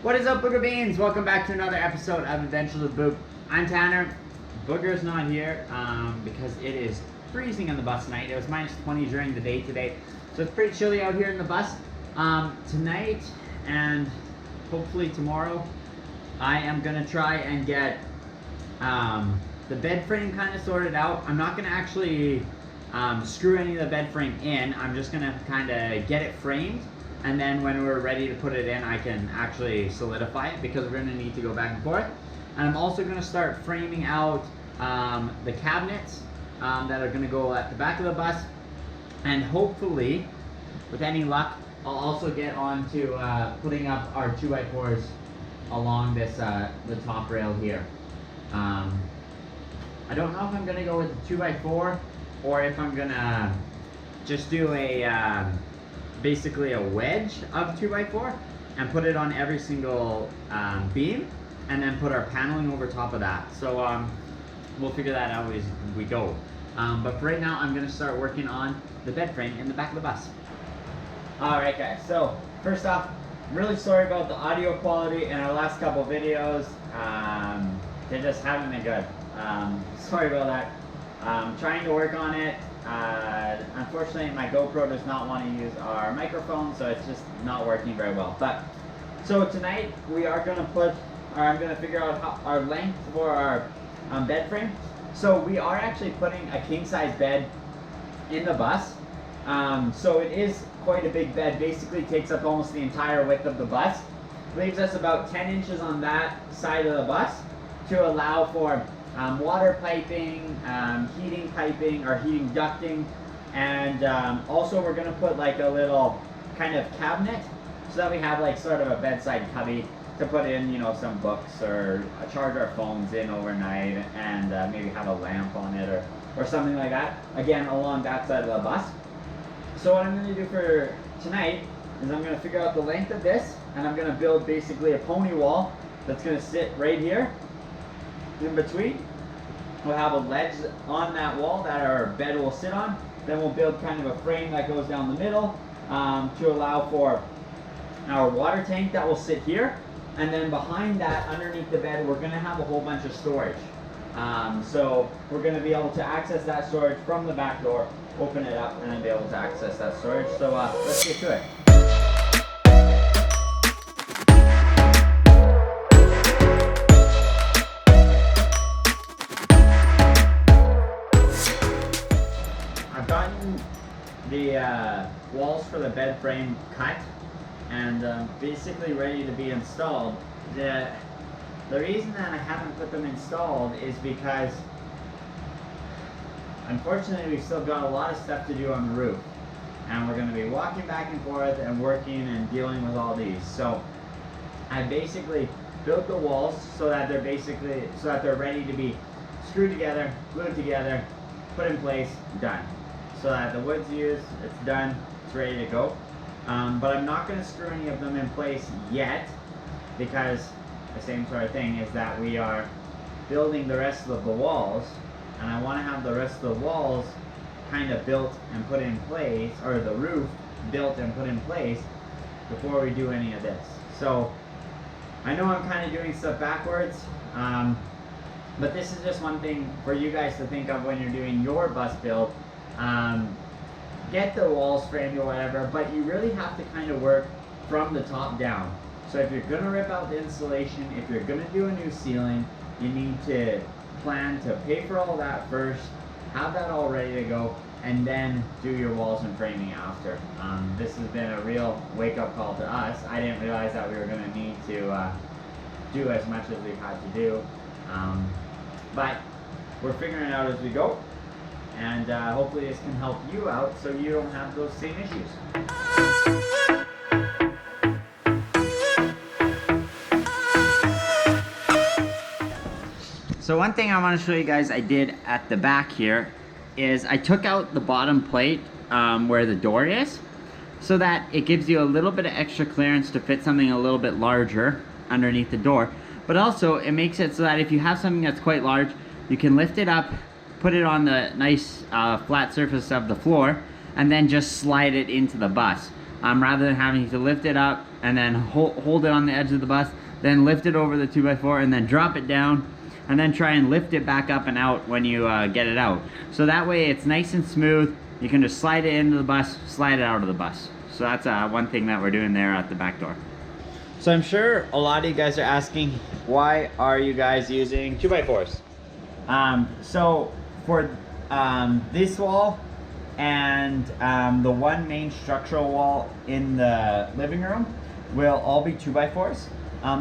What is up, Boogerbeans? Welcome back to another episode of Adventures with Boog. I'm Tanner. Booger's not here because it is freezing on the bus tonight. It was minus 20 during the day today, so it's pretty chilly out here in the bus. Tonight and hopefully tomorrow, I am gonna try and get the bed frame kind of sorted out. I'm not gonna actually screw any of the bed frame in. I'm just gonna kind of get it framed, and then when we're ready to put it in, I can actually solidify it because we're gonna need to go back and forth. And I'm also gonna start framing out the cabinets that are gonna go at the back of the bus, and hopefully, with any luck, I'll also get on to putting up our 2x4s along this the top rail here. I don't know if I'm gonna go with the 2x4 or if I'm gonna just do a basically a wedge of 2x4 and put it on every single beam, and then put our paneling over top of that. So we'll figure that out as we go. But for right now, I'm gonna start working on the bed frame in the back of the bus. Alright guys, so first off, I'm really sorry about the audio quality in our last couple videos. They just haven't been good. Sorry about that. I'm trying to work on it. Unfortunately, my GoPro does not want to use our microphone, so it's just not working very well. But so tonight we are going to I'm going to figure out our length for our bed frame. So we are actually putting a king size bed in the bus. So it is quite a big bed. Basically takes up almost the entire width of the bus. Leaves us about 10 inches on that side of the bus to allow for water piping, heating piping, or heating ducting, and also we're going to put like a little kind of cabinet so that we have like sort of a bedside cubby to put in, you know, some books or charge our phones in overnight, and maybe have a lamp on it or something like that, again along that side of the bus. So what I'm going to do for tonight is I'm going to figure out the length of this, and I'm going to build basically a pony wall that's going to sit right here in between. We'll have a ledge on that wall that our bed will sit on. Then we'll build kind of a frame that goes down the middle to allow for our water tank that will sit here. And then behind that, underneath the bed, we're going to have a whole bunch of storage. So we're going to be able to access that storage from the back door, open it up, and then be able to access that storage. So let's get to it. I've gotten the walls for the bed frame cut and basically ready to be installed. The reason that I haven't put them installed is because unfortunately we've still got a lot of stuff to do on the roof, and we're going to be walking back and forth and working and dealing with all these. So I basically built the walls so that they're ready to be screwed together, glued together, put in place, done. So that the wood's used, it's done, it's ready to go. But I'm not going to screw any of them in place yet, because the same sort of thing is that we are building the rest of the walls, and I want to have the rest of the walls kind of built and put in place, or the roof built and put in place before we do any of this. So I know I'm kind of doing stuff backwards, but this is just one thing for you guys to think of when you're doing your bus build. Get the walls framed or whatever, but you really have to kind of work from the top down. So if you're going to rip out the insulation, if you're going to do a new ceiling, you need to plan to pay for all that first, have that all ready to go, and then do your walls and framing after. This has been a real wake-up call to us. I didn't realize that we were going to need to do as much as we had to do, but we're figuring it out as we go. And hopefully this can help you out so you don't have those same issues. So one thing I want to show you guys I did at the back here is I took out the bottom plate where the door is, so that it gives you a little bit of extra clearance to fit something a little bit larger underneath the door. But also it makes it so that if you have something that's quite large, you can lift it up, put it on the nice flat surface of the floor, and then just slide it into the bus. rather than having to lift it up and then hold it on the edge of the bus, then lift it over the 2x4 and then drop it down, and then try and lift it back up and out when you get it out. So that way it's nice and smooth. You can just slide it into the bus, slide it out of the bus. So that's one thing that we're doing there at the back door. So I'm sure a lot of you guys are asking, why are you guys using 2x4s? So for this wall and the one main structural wall in the living room will all be 2x4s.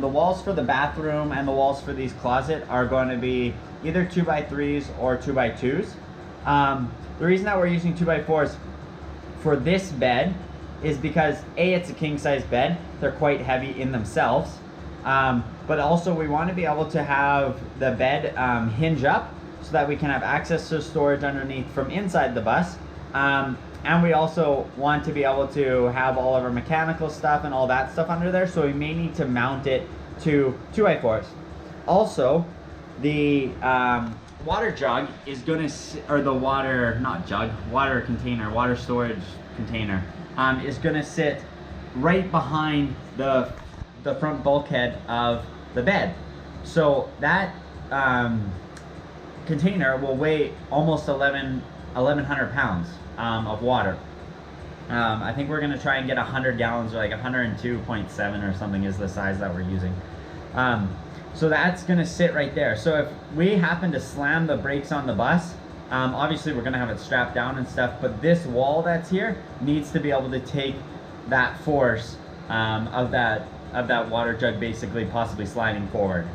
The walls for the bathroom and the walls for these closet are going to be either 2x3s or 2x2s. The reason that we're using 2x4s for this bed is because A, it's a king size bed. They're quite heavy in themselves. But also we want to be able to have the bed hinge up so that we can have access to storage underneath from inside the bus. And we also want to be able to have all of our mechanical stuff and all that stuff under there, so we may need to mount it to 2x4s. Also, the water jug is gonna, or the water, not jug, water container, water storage container, is gonna sit right behind the front bulkhead of the bed. So that container will weigh almost 1,100 pounds of water. I think we're gonna try and get 100 gallons, or like 102.7 or something is the size that we're using. So that's gonna sit right there. So if we happen to slam the brakes on the bus, obviously we're gonna have it strapped down and stuff, but this wall that's here needs to be able to take that force of that water jug basically possibly sliding forward.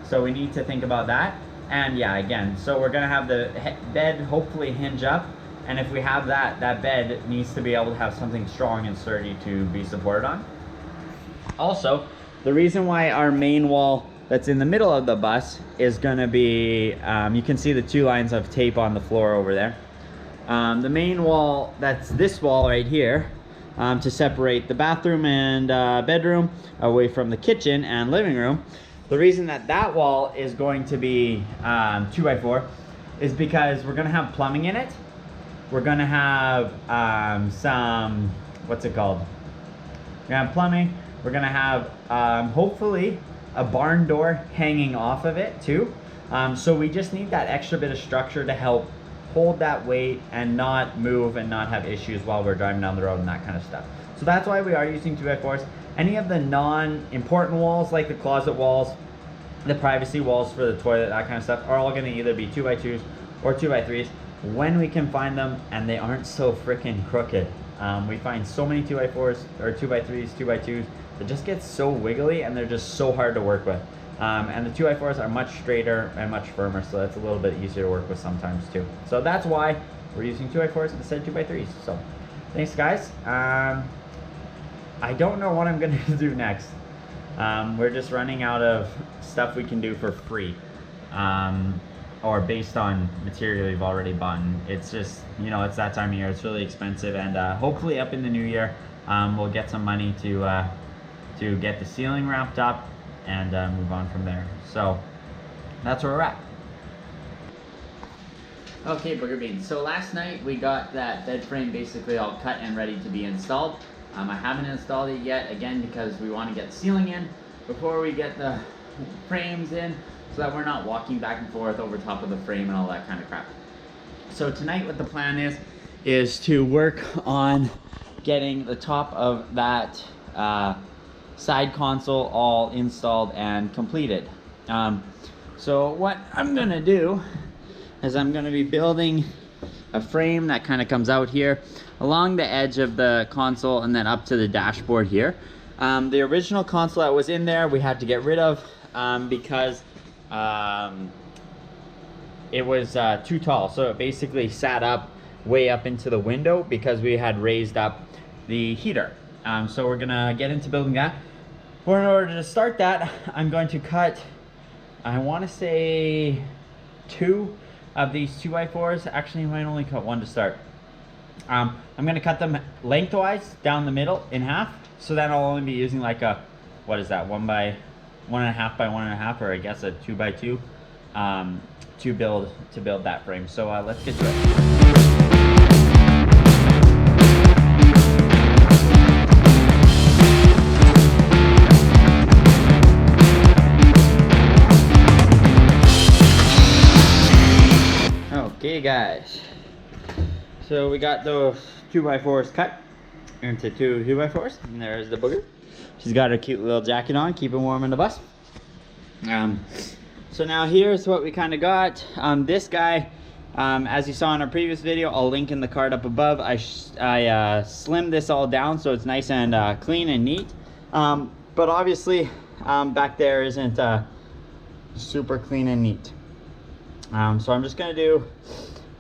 So we need to think about that. And yeah, again, so we're gonna have the bed hopefully hinge up, and if we have that bed needs to be able to have something strong and sturdy to be supported on. Also, the reason why our main wall that's in the middle of the bus is gonna be, you can see the 2 lines of tape on the floor over there. The main wall, that's this wall right here, to separate the bathroom and bedroom away from the kitchen and living room. The reason that wall is going to be 2x4 is because we're gonna have plumbing in it. We're gonna have some, what's it called? We're gonna have plumbing. We're gonna have hopefully a barn door hanging off of it too. So we just need that extra bit of structure to help hold that weight and not move and not have issues while we're driving down the road and that kind of stuff. So that's why we are using 2x4s. Any of the non-important walls, like the closet walls, the privacy walls for the toilet, that kind of stuff, are all gonna either be 2x2s or 2x3s when we can find them and they aren't so freaking crooked. We find so many 2x4s or 2x3s, 2x2s that just get so wiggly and they're just so hard to work with. And the 2x4s are much straighter and much firmer, so that's a little bit easier to work with sometimes too. So that's why we're using 2x4s instead of 2x3s. So thanks guys. I don't know what I'm gonna do next. We're just running out of stuff we can do for free, or based on material you've already bought. It's just, you know, it's that time of year, it's really expensive, and hopefully up in the new year we'll get some money to get the ceiling wrapped up and move on from there. So that's where we're at. Okay, Boogerbeans. So last night we got that bed frame basically all cut and ready to be installed. I haven't installed it yet, again, because we want to get the ceiling in before we get the frames in, so that we're not walking back and forth over top of the frame and all that kind of crap. So tonight what the plan is to work on getting the top of that side console all installed and completed. So what I'm gonna do is I'm gonna be building a frame that kind of comes out here along the edge of the console and then up to the dashboard here. The original console that was in there we had to get rid of because it was too tall, so it basically sat up way up into the window because we had raised up the heater. So we're gonna get into building that. For in order to start that, I'm going to cut, I want to say 2 of these 2x4s. Actually, I might only cut 1 to start. I'm going to cut them lengthwise down the middle in half, so then I'll only be using like a, what is that, 1 by 1.5 by 1.5, or I guess a 2 by 2 to build that frame. So let's get to it. guys, so we got those 2x4s cut into two 2x4s, and there's the booger. She's got her cute little jacket on, keeping warm in the bus. So now here's what we kind of got. This guy, as you saw in our previous video, I'll link in the card up above. I slimmed this all down so it's nice and clean and neat. But obviously, back there isn't super clean and neat. So I'm just gonna do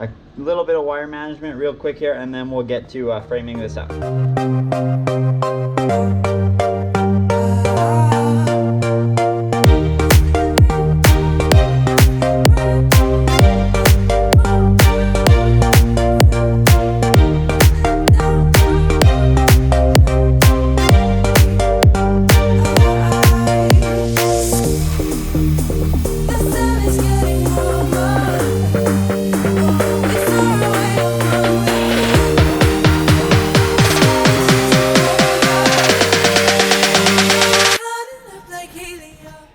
a little bit of wire management real quick here, and then we'll get to framing this up.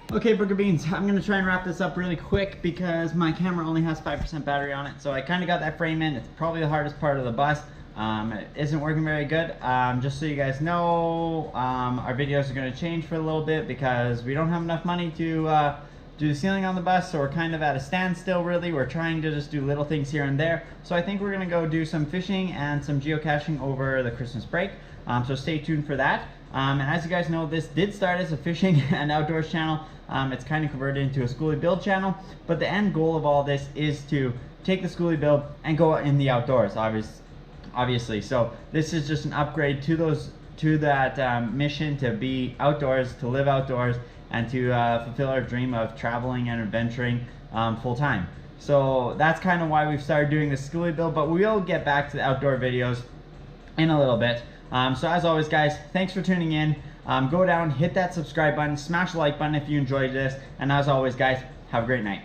Okay, Boogerbeans, I'm gonna try and wrap this up really quick because my camera only has 5% battery on it. So I kind of got that frame in. It's probably the hardest part of the bus. It isn't working very good. Just so you guys know, our videos are gonna change for a little bit because we don't have enough money to do the ceiling on the bus, so we're kind of at a standstill really. We're trying to just do little things here and there. So I think we're gonna go do some fishing and some geocaching over the Christmas break. So stay tuned for that. And as you guys know, this did start as a fishing and outdoors channel. It's kind of converted into a Skoolie build channel, but the end goal of all this is to take the Skoolie build and go in the outdoors, obviously. So this is just an upgrade to that mission to be outdoors, to live outdoors, and to fulfill our dream of traveling and adventuring full time. So that's kind of why we've started doing the Skoolie build, but we'll get back to the outdoor videos in a little bit. So as always, guys, thanks for tuning in. Go down, hit that subscribe button, smash the like button if you enjoyed this, and as always, guys, have a great night.